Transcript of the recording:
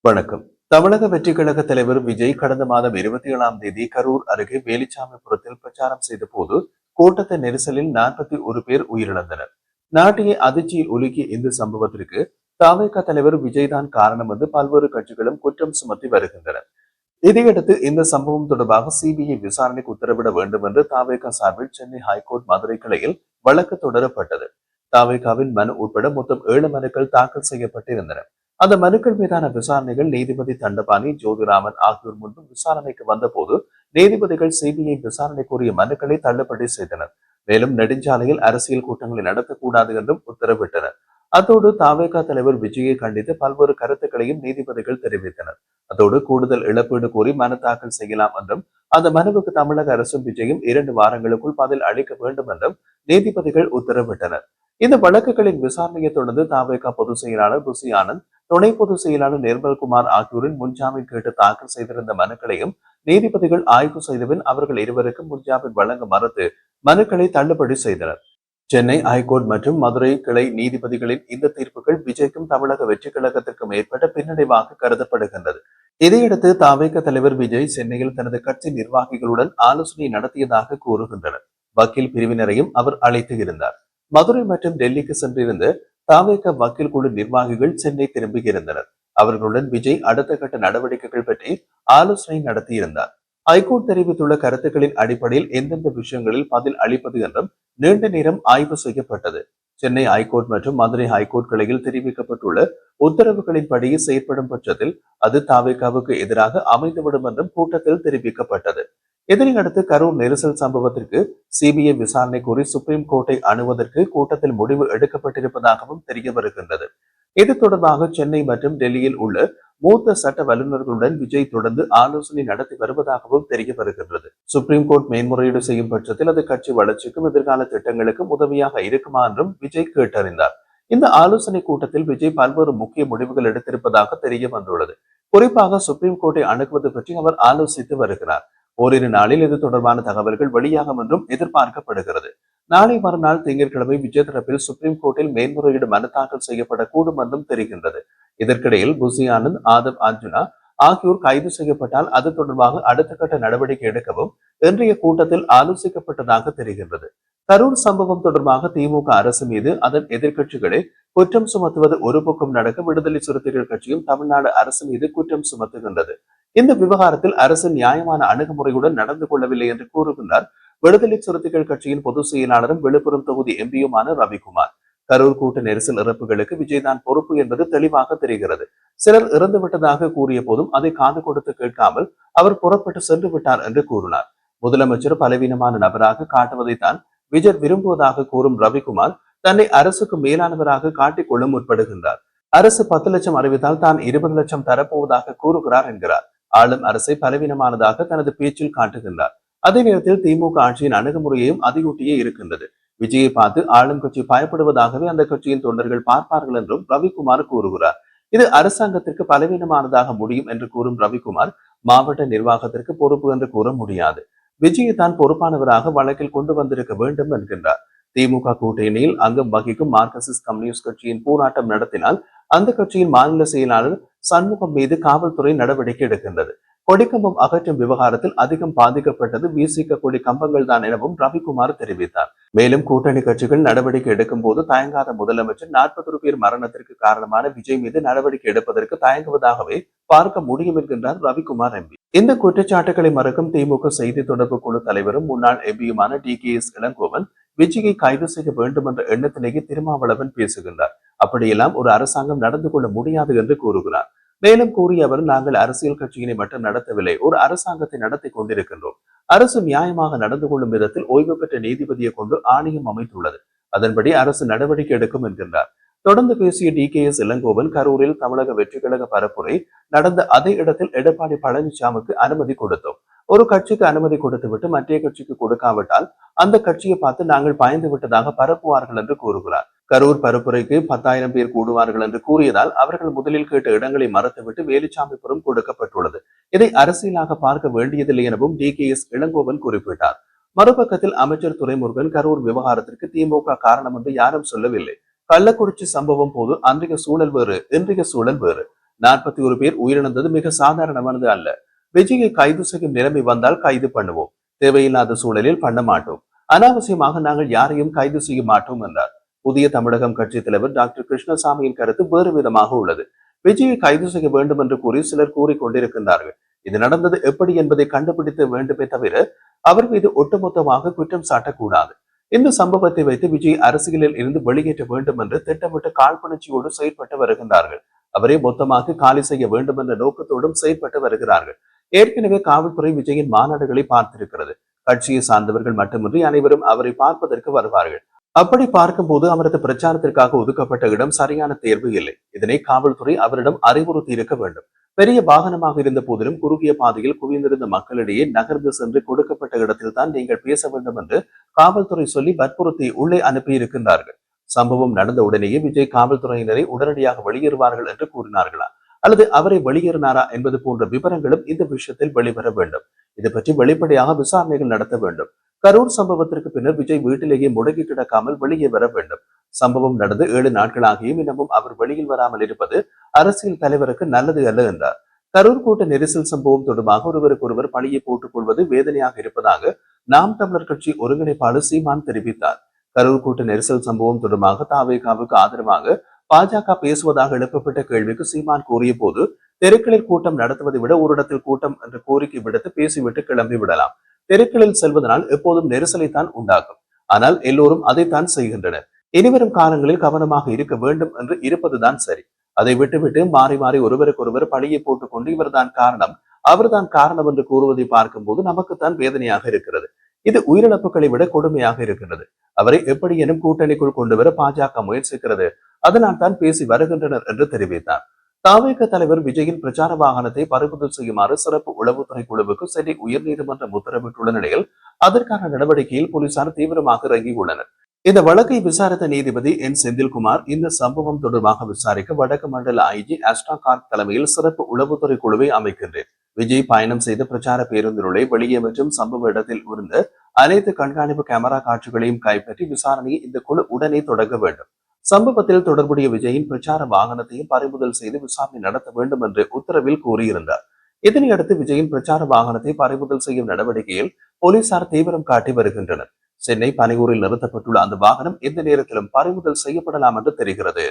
வணக்கம். தமிழக வெற்றி கழக தலைவர் விஜய் கடந்த மாதம் 27ஆம் தேதி கரூர் அருகே வேலிச்சாமிபுரத்தில் பிரச்சாரம் செய்த போது கூட்டத்த நெரிசலில் 41 பேர் உயிரிழந்தனர். நாட்டையே அதிர்ச்சியில் உலுக்கிய இந்த சம்பவத்திற்கு தவிக தலைவர் விஜய் தான் காரணம் என்று பல்வேறு கட்சிகளும் குற்றம் சுமத்தி வருகின்றனர். இதையடுத்து இந்த சம்பவம் தொடர்பாக சிபிஐ விசாரணைக்கு உத்தரவிட வேண்டும் என்று தவிக சார்பில் சென்னை ஹைகோர்ட் மதுரை கிளையில் வழக்கு தொடரப்பட்டது. தவிகவின் மனு உட்பட மொத்தம் 7 மனுக்கள் தாக்கல் செய்யப்பட்டிருந்தன. அந்த மனுக்கள் மீதான விசாரணைகள் நீதிபதி தண்டபாணி, ஜோதிராமன் ஆகியோர் முன்பு விசாரணைக்கு வந்தபோது நீதிபதிகள் சிபிஐ விசாரணைக்குரிய மனுக்களை தள்ளுபடி செய்தனர். மேலும் நெடுஞ்சாலையில் அரசியல் கூட்டங்களை நடத்தக்கூடாது என்றும் உத்தரவிட்டனர். அத்தோடு தவிக தலைவர் விஜயை கண்டித்து பல்வேறு கருத்துக்களையும் நீதிபதிகள் தெரிவித்தனர். அதோடு கூடுதல் இழப்பீடு கோரி மனு தாக்கல் செய்யலாம் என்றும் அந்த மனுவுக்கு தமிழக அரசும் விஜயும் 2 வாரங்களுக்குள் பதில் அளிக்க வேண்டும் என்றும் நீதிபதிகள் உத்தரவிட்டனர். இந்த வழக்குகளின் விசாரணையை தொடர்ந்து தவிக பொதுச் செயலாளர் புசி ஆனந்த், துணை பொதுச் செயலாளர் நிர்மல்குமார் ஆகியோரின் முன்ஜாமீன் கேட்டு தாக்கல் செய்திருந்த மனுக்களையும் நீதிபதிகள் ஆய்வு செய்தபின் அவர்கள் இருவருக்கும் முன்ஜாமீன் வழங்க மறுத்து மனுக்களை தள்ளுபடி செய்தனர். சென்னை ஹைகோர்ட் மற்றும் மதுரை கிளை நீதிபதிகளின் இந்த தீர்ப்புகள் விஜய்க்கும் தமிழக வெற்றி கழகத்திற்கும் ஏற்பட்ட பின்னடைவாக கருதப்படுகின்றது. இதையடுத்து தவிக தலைவர் விஜய் சென்னையில் தனது கட்சி நிர்வாகிகளுடன் ஆலோசனை நடத்தியதாக கூறுகின்றனர். வக்கீல் பிரிவினரையும் அவர் அழைத்து இருந்தார். மதுரை மற்றும் டெல்லிக்கு சென்றிருந்த தவிக வக்கீல் குழு நிர்வாகிகள் சென்னை திரும்பியிருந்தனர். அவர்களுடன் விஜய் அடுத்த கட்ட நடவடிக்கைகள் பற்றி ஆலோசனை நடத்தியிருந்தார். ஹைகோர்ட் தெரிவித்துள்ள கருத்துக்களின் அடிப்படையில் எந்தெந்த விஷயங்களில் பதில் அளிப்பது என்றும் நீண்ட நேரம் ஆய்வு செய்யப்பட்டது. சென்னை ஹைகோர்ட் மற்றும் மதுரை ஹைகோர்ட் கிளையில் தெரிவிக்கப்பட்டுள்ள உத்தரவுகளின்படி செயற்படும் பட்சத்தில் அது தவிகவுக்கு எதிராக அமைந்துவிடும் என்றும் கூட்டத்தில் தெரிவிக்கப்பட்டது. இதனையடுத்து கரூர் நெரிசல் சம்பவத்திற்கு சிபிஐ விசாரணை கோரி சுப்ரீம் கோர்ட்டை அணுவதற்கு கூட்டத்தில் முடிவு எடுக்கப்பட்டிருப்பதாகவும் தெரிய வருகின்றது. இது தொடர்பாக சென்னை மற்றும் டெல்லியில் உள்ள மூத்த சட்ட வல்லுநர்களுடன் விஜய் தொடர்ந்து ஆலோசனை நடத்தி வருவதாகவும் தெரிய வருகின்றது. சுப்ரீம் கோர்ட் மேன்முறையீடு செய்யும் பட்சத்தில் அது கட்சி வளர்ச்சிக்கும் எதிர்கால திட்டங்களுக்கும் உதவியாக இருக்குமா என்றும் விஜய் கேட்டறிந்தார். இந்த ஆலோசனை கூட்டத்தில் விஜய் பல்வேறு முக்கிய முடிவுகள் எடுத்திருப்பதாக தெரிய வந்துள்ளது. குறிப்பாக சுப்ரீம் கோர்ட்டை அணுகுவது பற்றி அவர் ஆலோசித்து வருகிறார். ஓரிரு நாளில் இது தொடர்பான தகவல்கள் வெளியாகும் என்றும் எதிர்பார்க்கப்படுகிறது. நாளை மறுநாள் திங்கட்கிழமை விஜய் தரப்பில் சுப்ரீம் கோர்ட்டில் மேன்முறையீடு மனு தாக்கல் செய்யப்படக்கூடும் என்றும் தெரிகின்றது. இதற்கிடையில் புசி ஆனந்த், ஆதவ் அர்ஜுனா ஆகியோர் கைது செய்யப்பட்டால் அது தொடர்பாக அடுத்த கட்ட நடவடிக்கை எடுக்கவும் இன்றைய கூட்டத்தில் ஆலோசிக்கப்பட்டதாக தெரிகின்றது. கரூர் சம்பவம் தொடர்பாக திமுக அரசு மீது அதன் எதிர்க்கட்சிகளை குற்றம் சுமத்துவது ஒரு பக்கம் நடக்க, விடுதலை சிறுத்தைகள் கட்சியும் தமிழ்நாடு அரசு மீது குற்றம் சுமத்துகின்றது. இந்த விவகாரத்தில் அரசு நியாயமான அணுகுமுறையுடன் நடந்து கொள்ளவில்லை என்று கூறுகின்றார் விடுதலை சிறுத்தைகள் கட்சியின் பொதுச் செயலாளரும் விழுப்புரம் தொகுதி எம்பியுமான ரவிக்குமார். கரூர் கூட்ட நெரிசல் இறப்புகளுக்கு விஜய் தான் பொறுப்பு என்பது தெளிவாக தெரிகிறது. சிலர் இறந்துவிட்டதாக கூறிய போதும் அதை காது கொடுத்து கேட்காமல் அவர் புறப்பட்டு சென்று விட்டார் என்று கூறினார். முதலமைச்சர் பலவீனமான நபராக காட்டுவதைத்தான் விஜய் விரும்புவதாக கூறும் ரவிக்குமார் தன்னை அரசுக்கு மேலானவராக காட்டிக்கொள்ள முற்படுகின்றார். அரசு 10 லட்சம் அறிவித்தால் தான் 20 லட்சம் தரப்போவதாக கூறுகிறார் என்கிறார். ஆளும் அரசை பலவீனமானதாக தனது பேச்சில் காட்டுகின்றார். அதே நேரத்தில் திமுக ஆட்சியின் அணுகுமுறையையும் அதிகூட்டியே இருக்கின்றது. விஜயை பார்த்து ஆளும் கட்சி பயப்படுவதாகவே அந்த கட்சியின் தொண்டர்கள் பார்ப்பார்கள் என்றும் ரவிக்குமார் கூறுகிறார். இது அரசாங்கத்திற்கு பலவீனமானதாக முடியும் என்று கூறும் ரவிக்குமார் மாவட்ட நிர்வாகத்திற்கு பொறுப்பு என்று கூற முடியாது. விஜயை தான் பொறுப்பானவராக வழக்கில் கொண்டு வந்திருக்க வேண்டும் என்கின்றார். திமுக கூட்டணியில் அங்கம் வகிக்கும் மார்க்சிஸ்ட் கம்யூனிஸ்ட் கட்சியின் போராட்டம் நடத்தினால் அந்த கட்சியின் மாநில செயலாளர் சண்முகம் மீது காவல்துறை நடவடிக்கை எடுக்கின்றது. கொடிக்கம்பம் அகற்றும் விவகாரத்தில் அதிகம் பாதிக்கப்பட்டது விசிக கொடி கம்பங்கள் தான் எனவும் ரவிக்குமார் தெரிவித்தார். மேலும் கூட்டணி கட்சிகள் நடவடிக்கை எடுக்கும் போது தயங்காத முதலமைச்சர் 41 பேர் மரணத்திற்கு காரணமான விஜய் மீது நடவடிக்கை எடுப்பதற்கு தயங்குவதாகவே பார்க்க முடியும் என்கின்றார் ரவிக்குமார் எம்பி. இந்த குற்றச்சாட்டுகளை மறுக்கும் திமுக செய்தி தொடர்பு குழு தலைவரும் முன்னாள் எம்பியுமான DKS இளங்கோவன் விஜயை கைது செய்ய வேண்டும் என்ற எண்ணத்திலேயே திருமாவளவன் பேசுகின்றார். அப்படியெல்லாம் ஒரு அரசாங்கம் நடந்து கொள்ள முடியாது என்று கூறுகிறார். மேலும் கூறிய அவர், நாங்கள் அரசியல் கட்சியினை மட்டும் நடத்தவில்லை, ஒரு அரசாங்கத்தை நடத்தி கொண்டிருக்கின்றோம். அரசு நியாயமாக நடந்து கொள்ளும் விதத்தில் ஓய்வு பெற்ற நீதிபதியை கொண்டு ஆணையம் அமைத்துள்ளது. அதன்படி அரசு நடவடிக்கை எடுக்கும் என்கின்றார். தொடர்ந்து பேசிய DKS இளங்கோவன், கரூரில் தமிழக வெற்றி கழக பரப்புரை நடந்த அதே இடத்தில் எடப்பாடி பழனிசாமிக்கு அனுமதி கொடுத்தோம். ஒரு கட்சிக்கு அனுமதி கொடுத்துவிட்டு மற்ற கட்சிக்கு கொடுக்காவிட்டால் அந்த கட்சியை பார்த்து நாங்கள் பயந்து விட்டதாக பரப்புவார்கள் என்று கூறுகிறார். கரூர் பரப்புரைக்கு 10,000 பேர் கூடுவார்கள் என்று கூறியதால் அவர்கள் முதலில் கேட்ட இடங்களை மறந்துவிட்டு வேலுச்சாமிபுரம் கொடுக்கப்பட்டுள்ளது. இதை அரசியலாக பார்க்க வேண்டியதில்லை எனவும் DKS இளங்கோவன் குறிப்பிட்டார். மறுபக்கத்தில் அமைச்சர் துரைமுருகன், கரூர் விவகாரத்திற்கு திமுக காரணம் என்று யாரும் சொல்லவில்லை. கள்ளக்குறிச்சி சம்பவம் போது அன்றைய சூழல் வேறு, இன்றைய சூழல் வேறு. 41 பேர் உயிரிழந்தது மிக சாதாரணமானது அல்ல. விஜயை கைது செய்யும் நிலைமை வந்தால் கைது பண்ணுவோம். தேவையில்லாத சூழலில் பண்ண மாட்டோம். அனாவசியமாக நாங்கள் யாரையும் கைது செய்ய மாட்டோம் என்றார். புதிய தமிழகம் கட்சி தலைவர் டாக்டர் கிருஷ்ணசாமியின் கருத்து வேறு விதமாக உள்ளது. விஜயை கைது செய்ய வேண்டும் என்று கூறி சிலர் கூறிக்கொண்டிருக்கின்றார்கள். இது நடந்தது எப்படி என்பதை கண்டுபிடிக்க வேண்டுமே தவிர அவர் மீது ஒட்டுமொத்தமாக குற்றம் சாட்டக்கூடாது. இந்த சம்பவத்தை வைத்து விஜய் அரசியலில் இருந்து வெளியேற்ற வேண்டும் என்று திட்டமிட்டு காழ்ப்புணர்ச்சியோடு செயற்பட்டு வருகின்றார்கள். அவரை மொத்தமாக காலி செய்ய வேண்டும் என்ற நோக்கத்தோடும் செயற்பட்டு வருகிறார்கள். ஏற்கனவே காவல்துறை விஜயின் மாநாடுகளை பார்த்திருக்கிறது. கட்சியை சார்ந்தவர்கள் மட்டுமின்றி அனைவரும் அவரை பார்ப்பதற்கு வருவார்கள். அப்படி பார்க்கும்போது அவரது பிரச்சாரத்திற்காக ஒதுக்கப்பட்ட இடம் சரியான தேர்வு இல்லை. இதனை காவல்துறை அவரிடம் அறிவுறுத்தி இருக்க வேண்டும். பெரிய வாகனமாக இருந்த போதிலும் குறுகிய பாதையில் குவிந்திருந்த மக்களிடையே நகர்ந்து சென்று கொடுக்கப்பட்ட இடத்தில் தான் நீங்கள் பேச வேண்டும் என்று காவல்துறை சொல்லி வற்புறுத்தி உள்ளே அனுப்பியிருக்கின்றார்கள். சம்பவம் நடந்த உடனேயே விஜய் காவல்துறையினரை உடனடியாக வெளியேறுவார்கள் என்று கூறினார்களா அல்லது அவரை வெளியேறினாரா என்பது போன்ற விவரங்களும் இந்த விஷயத்தில் வெளிவர வேண்டும். இது பற்றி வெளிப்படையாக விசாரணைகள் நடத்த வேண்டும். கரூர் சம்பவத்திற்கு பின்னர் விஜய் வீட்டிலேயே முடங்கி கிடக்காமல் வெளியே வர வேண்டும். சம்பவம் நடந்து 7 நாட்களாகியும் இன்னமும் அவர் வெளியில் வராமல் இருப்பது அரசியல் தலைவருக்கு நல்லது அல்ல என்றார். கரூர் கூட்ட நெரிசல் சம்பவம் தொடர்பாக ஒருவருக்கொருவர் பழியை போட்டுக் கொள்வது வேதனையாக இருப்பதாக நாம் தமிழர் கட்சி ஒருங்கிணைப்பாளர் சீமான் தெரிவித்தார். கரூர் கூட்ட நெரிசல் சம்பவம் தொடர்பாக தாவேகாவுக்கு ஆதரவாக பாஜக பேசுவதாக எழுப்பப்பட்ட கேள்விக்கு சீமான் கூறிய போது, தெருக்களில் கூட்டம் நடத்துவதை விட ஒரு இடத்தில் கூட்டம் என்ற கோரிக்கை விடுத்து பேசிவிட்டு கிளம்பி விடலாம். தெருக்களில் செல்வதனால் எப்போதும் நெரிசலைத்தான் உண்டாகும். ஆனால் எல்லோரும் அதைத்தான் செய்கின்றனர். இனிவரும் காலங்களில் கவனமாக இருக்க வேண்டும் என்று இருப்பதுதான் சரி. அதை விட்டுவிட்டு மாறி மாறி ஒருவருக்கொருவர் பழியை போட்டுக் கொண்டு இவர்தான் காரணம் அவர்தான் காரணம் என்று கூறுவதை பார்க்கும் போது நமக்குத்தான் வேதனையாக இருக்கிறது. இது உயிரிழப்புகளை விட கொடுமையாக இருக்கிறது. அவரை எப்படி எனும் கூட்டணிக்குள் கொண்டு வர பாஜக முயற்சிக்கிறது. அதனால் தான் பேசி வருகின்றனர் என்று தெரிவித்தார். தாவேக தலைவர் விஜயின் பிரச்சார வாகனத்தை பறிமுதல் செய்யுமாறு சிறப்பு உளவுத்துறை குழுவுக்கு சென்னை உயர்நீதிமன்றம் உத்தரவிட்டுள்ள நிலையில் அதற்கான நடவடிக்கையில் போலீசார் தீவிரமாக இறங்கியுள்ளனர். இந்த வழக்கை விசாரித்த நீதிபதி என் செந்தில்குமார் இந்த சம்பவம் தொடர்பாக விசாரிக்க வடக்கு மண்டல ஐஜி அஸ்டா கார்க் தலைமையில் சிறப்பு உளவுத்துறை குழுவை அமைக்கின்றேன். விஜய் பயணம் செய்த பிரச்சார பேருந்தினுடைய வெளியே மற்றும் சம்பவ இடத்தில் இருந்த அனைத்து கண்காணிப்பு கேமரா காட்சிகளையும் கைப்பற்றி விசாரணையை இந்த குழு உடனே தொடங்க வேண்டும். சம்பவத்தில் தொடர்புடைய விஜயின் பிரச்சார வாகனத்தையும் பறிமுதல் செய்து விசாரணை நடத்த வேண்டும் என்று உத்தரவில் கூறியிருந்தார். இதனையடுத்து விஜயின் பிரச்சார வாகனத்தை பறிமுதல் செய்யும் நடவடிக்கையில் போலீசார் தீவிரம் காட்டி வருகின்றனர். சென்னை பனையூரில் நிறுத்தப்பட்டுள்ள அந்த வாகனம் எந்த நேரத்திலும் பறிமுதல் செய்யப்படலாம் என்று தெரிகிறது.